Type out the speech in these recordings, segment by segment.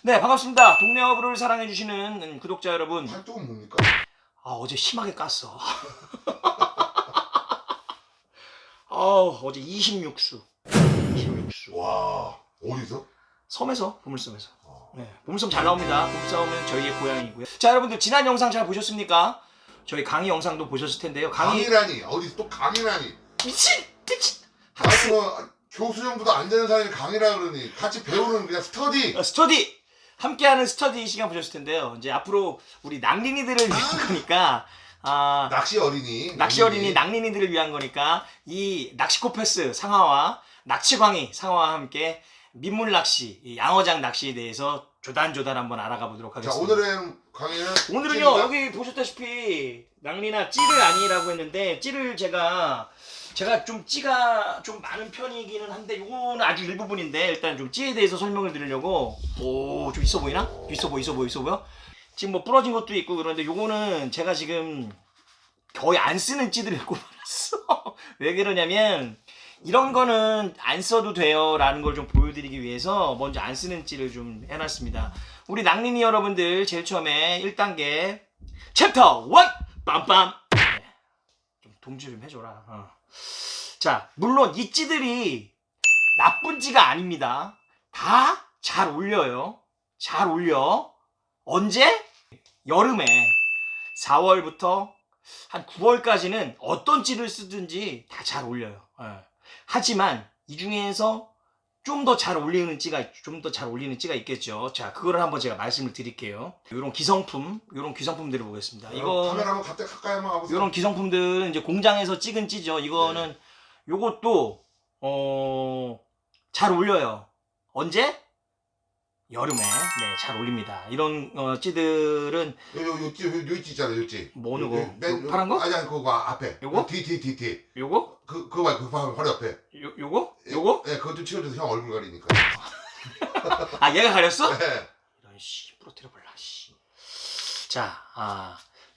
네, 반갑습니다. 동네 어부를 사랑해주시는 구독자 여러분. 활동은 뭡니까? 어제 심하게 깠어. 어제 26수. 와, 어디서? 섬에서, 보물섬에서. 어. 네, 보물섬 잘 나옵니다. 보물섬은 저희의 고향이고요. 자, 여러분들 지난 영상 잘 보셨습니까? 저희 강의 영상도 보셨을 텐데요. 강의라니, 어디서 또 강의라니? 미친! 아니 뭐 교수 정도도 안 되는 사람이 강의라 그러니 같이 배우는 그냥 스터디. 스터디! 함께하는 스터디 시간 보셨을 텐데요. 이제 앞으로 우리 낭린이들을 위한 거니까, 낚시 어린이. 낚시 어린이 낭린이들을 위한 거니까 이 낚시코패스 상하와 낚시광희 상하와 함께 민물 낚시, 이 양어장 낚시에 대해서 조단조단 한번 알아가 보도록 자, 하겠습니다. 오늘은 강의는 오늘은요, 찌입니다. 여기 보셨다시피 낭린아 찌를 아니라고 했는데 찌를 제가 좀 찌가 좀 많은 편이기는 한데 요거는 아주 일부분인데 일단 좀 찌에 대해서 설명을 드리려고. 오, 좀 있어 보이나? 있어 보여? 지금 뭐 부러진 것도 있고 그런데 요거는 제가 지금 거의 안 쓰는 찌들을 꼽아놨어. 왜 그러냐면 이런 거는 안 써도 돼요 라는 걸 좀 보여드리기 위해서 먼저 안 쓰는 찌를 좀 해놨습니다. 우리 낭린이 여러분들 제일 처음에 1단계 챕터 1 빰빰. 네. 좀 동조 좀 해줘라. 자, 물론 이 찌들이 나쁜 찌가 아닙니다. 다 잘 올려요. 잘 올려. 언제? 여름에 4월부터 한 9월까지는 어떤 찌를 쓰든지 다 잘 올려요. 하지만 이 중에서 좀 더 잘 올리는 찌가 있겠죠. 자, 그거를 한번 제가 말씀을 드릴게요. 이런 기성품들을 보겠습니다. 이거 카메라 한번 갑자기 가까이 한번 가보세요. 이런 기성품들은 이제 공장에서 찍은 찌죠. 이거는 요것도 잘 올려요. 언제? 여름에 잘 올립니다. 이런 찌들은 요 찌 있잖아요, 요 찌. 뭐 어느 거? 맨 파란 거? 아니 그거 앞에. 요거? 뒤. 요거? 그거 말고 그거 바로 옆에. 요거? 네, 그것도 치워줘서 형 얼굴 가리니까. 아, 얘가 가렸어? 네. 이런 부러뜨려 볼라 씨. 자,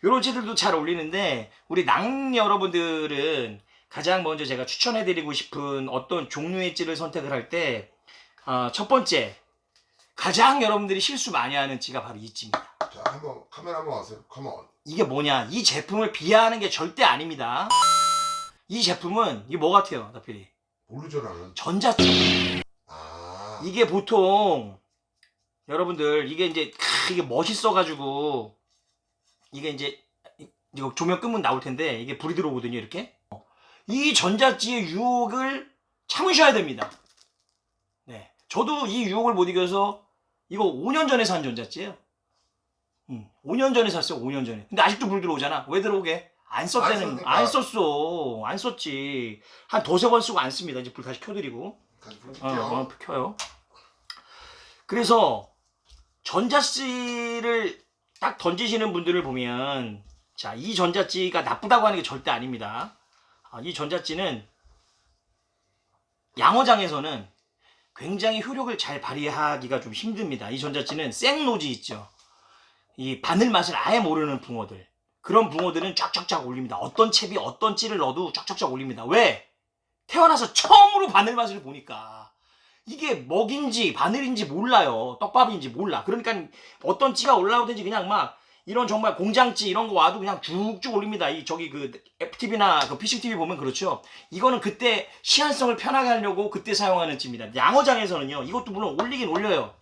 요런 찌들도 잘 어울리는데 우리 낭 여러분들은 가장 먼저 제가 추천해드리고 싶은 어떤 종류의 찌를 선택을 할 때 첫 번째 가장 여러분들이 실수 많이 하는 찌가 바로 이 찌입니다. 자, 한번 카메라 한번 와세요. 컴온. 이게 뭐냐? 이 제품을 비하하는 게 절대 아닙니다. 이 제품은 이게 뭐 같아요, 나필이? 모르죠, 나는. 전자찌. 아. 이게 보통 여러분들 이게 이제 이게 멋있어가지고 이게 이제 이거 조명 끄면 나올 텐데 이게 불이 들어오거든요, 이렇게. 이 전자찌의 유혹을 참으셔야 됩니다. 네, 저도 이 유혹을 못 이겨서 이거 5년 전에 산 전자찌예요. 5년 전에 샀어요, 5년 전에. 근데 아직도 불 들어오잖아. 왜 들어오게? 안 썼대는, 안 썼어. 안 썼지. 한 두세 번 쓰고 안 씁니다. 이제 불 다시 켜드리고. 켜요. 그래서 전자찌를 딱 던지시는 분들을 보면, 자, 이 전자찌가 나쁘다고 하는 게 절대 아닙니다. 이 전자찌는 양어장에서는 굉장히 효력을 잘 발휘하기가 좀 힘듭니다. 이 전자찌는 생노지 있죠. 이 바늘 맛을 아예 모르는 붕어들. 그런 붕어들은 쫙쫙쫙 올립니다. 어떤 채비, 어떤 찌를 넣어도 쫙쫙쫙 올립니다. 왜? 태어나서 처음으로 바늘 맛을 보니까 이게 먹인지 바늘인지 몰라요. 떡밥인지 몰라. 그러니까 어떤 찌가 올라오든지 그냥 막 이런 정말 공장찌 이런 거 와도 그냥 쭉쭉 올립니다. 저기 그 FTV나 그 피싱TV 보면 그렇죠. 이거는 그때 시한성을 편하게 하려고 그때 사용하는 찌입니다. 양어장에서는요, 이것도 물론 올리긴 올려요.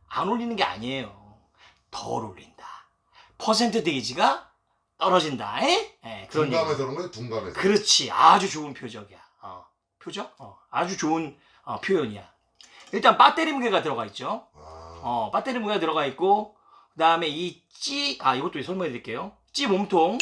안 올리는 게 아니에요. 덜 올린다. 퍼센트데이지가 떨어진다. 그런 둔감해서 그런 거예요, 둔감해서. 그렇지. 아주 좋은 표적이야. 표적? 아주 좋은 표현이야. 일단 배터리 무게가 들어가 있죠. 배터리 무게가 들어가 있고, 그 다음에 이 찌, 이것도 설명해 드릴게요. 찌 몸통부터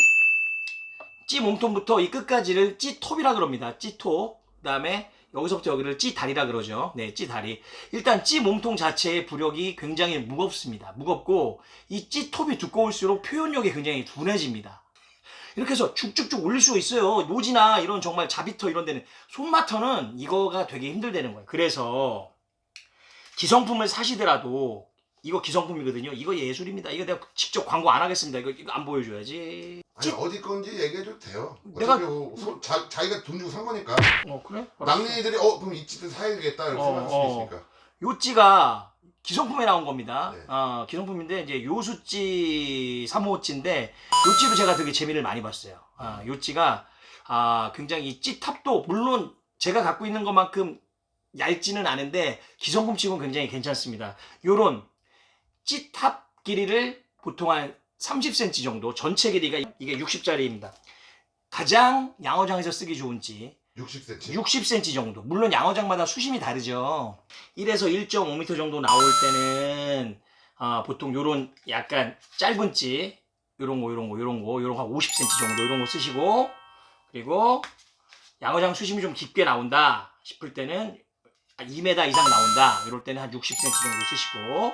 이 끝까지를 찌톱이라 그럽니다. 찌톱. 그 다음에 여기서부터 여기를 찌다리라 그러죠. 네, 찌다리. 일단 찌 몸통 자체의 부력이 굉장히 무겁습니다. 무겁고, 이 찌톱이 두꺼울수록 표현력이 굉장히 둔해집니다. 이렇게 해서 쭉쭉쭉 올릴 수가 있어요. 노지나 이런 정말 자비터 이런 데는. 손마터는 이거가 되게 힘들다는 거예요. 그래서 기성품을 사시더라도 이거 기성품이거든요. 이거 예술입니다. 이거 내가 직접 광고 안 하겠습니다. 이거 안 보여줘야지. 아니, 어디 건지 얘기해줘도 돼요. 내가- 어차피 자기가 돈 주고 산 거니까. 그래? 낭린이들이 그럼 이 찌도 사야겠다 이렇게 생각할 수 있으니까. 요 찌가 기성품에 나온 겁니다. 네. 기성품인데 이제 요수찌 3호찌인데 요찌도 제가 되게 재미를 많이 봤어요. 요찌가 굉장히 이 찌탑도 물론 제가 갖고 있는 것만큼 얇지는 않은데 기성품 치고는 굉장히 괜찮습니다. 요런 찌탑 길이를 보통 한 30cm 정도, 전체 길이가 이게 60짜리입니다. 가장 양어장에서 쓰기 좋은 찌 60cm. 60cm 정도. 물론 양어장마다 수심이 다르죠. 1에서 1.5m 정도 나올 때는 보통 요런 약간 짧은 찌 요런 거 한 50cm 정도 요런 거 쓰시고, 그리고 양어장 수심이 좀 깊게 나온다 싶을 때는 2m 이상 나온다 이럴 때는 한 60cm 정도 쓰시고,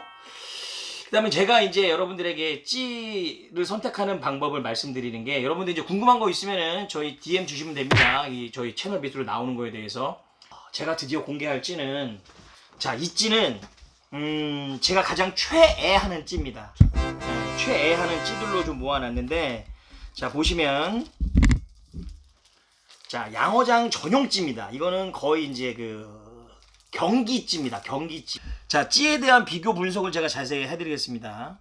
그 다음에 제가 이제 여러분들에게 찌를 선택하는 방법을 말씀드리는 게, 여러분들 이제 궁금한 거 있으면은 저희 DM 주시면 됩니다. 저희 채널 밑으로 나오는 거에 대해서. 제가 드디어 공개할 찌는, 자, 이 찌는 제가 가장 최애하는 찌입니다. 네, 최애하는 찌들로 좀 모아놨는데, 자, 보시면 자, 양어장 전용 찌입니다. 이거는 거의 이제 경기찌입니다. 경기찌. 자, 찌에 대한 비교 분석을 제가 자세히 해드리겠습니다.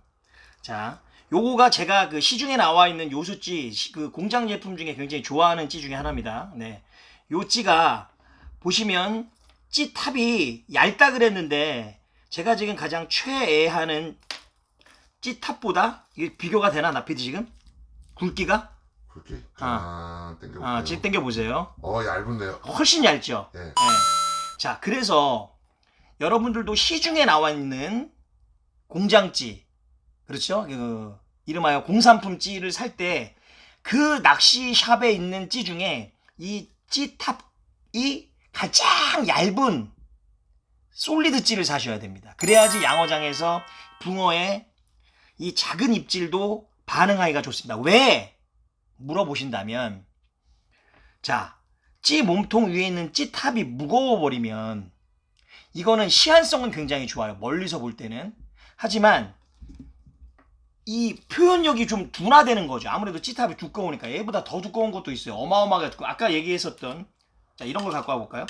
자, 요거가 제가 시중에 나와 있는 요수찌, 공장 제품 중에 굉장히 좋아하는 찌 중에 하나입니다. 네. 요 찌가, 보시면, 찌 탑이 얇다 그랬는데, 제가 지금 가장 최애하는 찌 탑보다, 이게 비교가 되나, 나피디 지금? 굵기가? 그렇게. 땡겨볼게요. 지금 당겨보세요. 얇은데요. 훨씬 얇죠? 네. 네. 자, 그래서 여러분들도 시중에 나와 있는 공장찌, 그렇죠? 이름하여 공산품 찌를 살 때 그 낚시샵에 있는 찌 중에 이 찌탑이 가장 얇은 솔리드 찌를 사셔야 됩니다. 그래야지 양어장에서 붕어의 이 작은 입질도 반응하기가 좋습니다. 왜? 물어보신다면, 자, 찌 몸통 위에 있는 찌탑이 무거워버리면 이거는 시한성은 굉장히 좋아요. 멀리서 볼 때는. 하지만 이 표현력이 좀 둔화되는 거죠. 아무래도 찌탑이 두꺼우니까. 얘보다 더 두꺼운 것도 있어요. 어마어마하게 두꺼워. 아까 얘기했었던, 자, 이런 걸 갖고 와볼까요?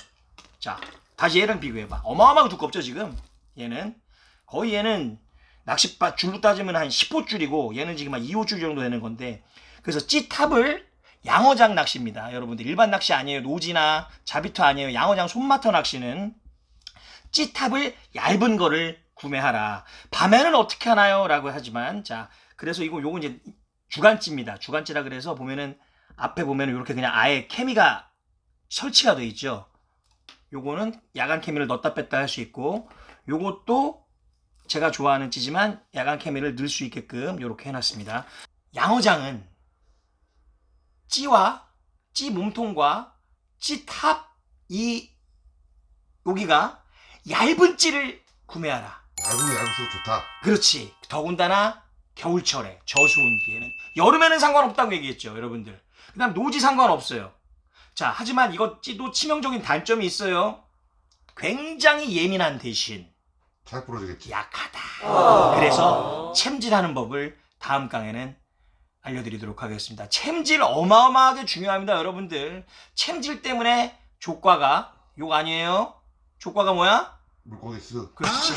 자, 다시 얘랑 비교해봐. 어마어마하게 두껍죠 지금. 얘는 낚싯바 줄로 따지면 한 10호줄이고 얘는 지금 한 2호줄 정도 되는 건데, 그래서 찌탑을 양어장 낚시입니다. 여러분들 일반 낚시 아니에요. 노지나 자비터 아니에요. 양어장 손마터 낚시는 찌탑을 얇은 거를 구매하라. 밤에는 어떻게 하나요? 라고 하지만, 자, 그래서 요건 이제 주간찌입니다. 주간찌라 그래서 보면은 앞에 보면은 이렇게 그냥 아예 케미가 설치가 되어 있죠. 요거는 야간 케미를 넣었다 뺐다 할 수 있고, 요것도 제가 좋아하는 찌지만 야간 케미를 넣을 수 있게끔 이렇게 해놨습니다. 양어장은 찌와 찌 몸통과 찌탑 여기가 얇은 찌를 구매하라. 얇을수록 좋다. 그렇지. 더군다나 겨울철에 저수온기에는, 여름에는 상관없다고 얘기했죠 여러분들. 그 다음 노지 상관없어요. 자, 하지만 이것 찌도 치명적인 단점이 있어요. 굉장히 예민한 대신 잘 부러지겠지. 약하다. 그래서 챔질하는 법을 다음 강에는 알려드리도록 하겠습니다. 챔질 어마어마하게 중요합니다 여러분들. 챔질 때문에 조과가, 욕 아니에요? 조과가 뭐야? 물고기스. 그렇지.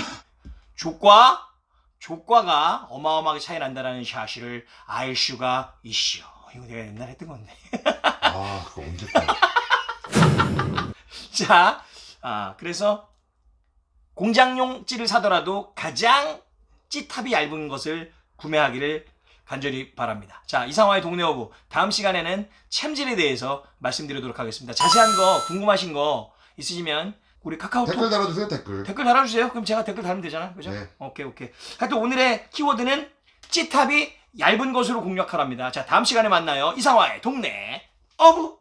조과가 어마어마하게 차이 난다는 사실을 알 수가 있어. 이거 내가 옛날에 했던 건데. 그거 언제 했다. 자, 그래서 공장용 찌를 사더라도 가장 찌탑이 얇은 것을 구매하기를 간절히 바랍니다. 자, 이상화의 동네 어부, 다음 시간에는 챔질에 대해서 말씀드리도록 하겠습니다. 자세한 거 궁금하신 거 있으시면 우리 카카오톡 댓글 달아주세요. 댓글 달아주세요. 그럼 제가 댓글 달면 되잖아, 그죠? 네. 오케이. 하여튼 오늘의 키워드는 찌탑이 얇은 것으로 공략하랍니다. 자, 다음 시간에 만나요. 이상화의 동네 어부.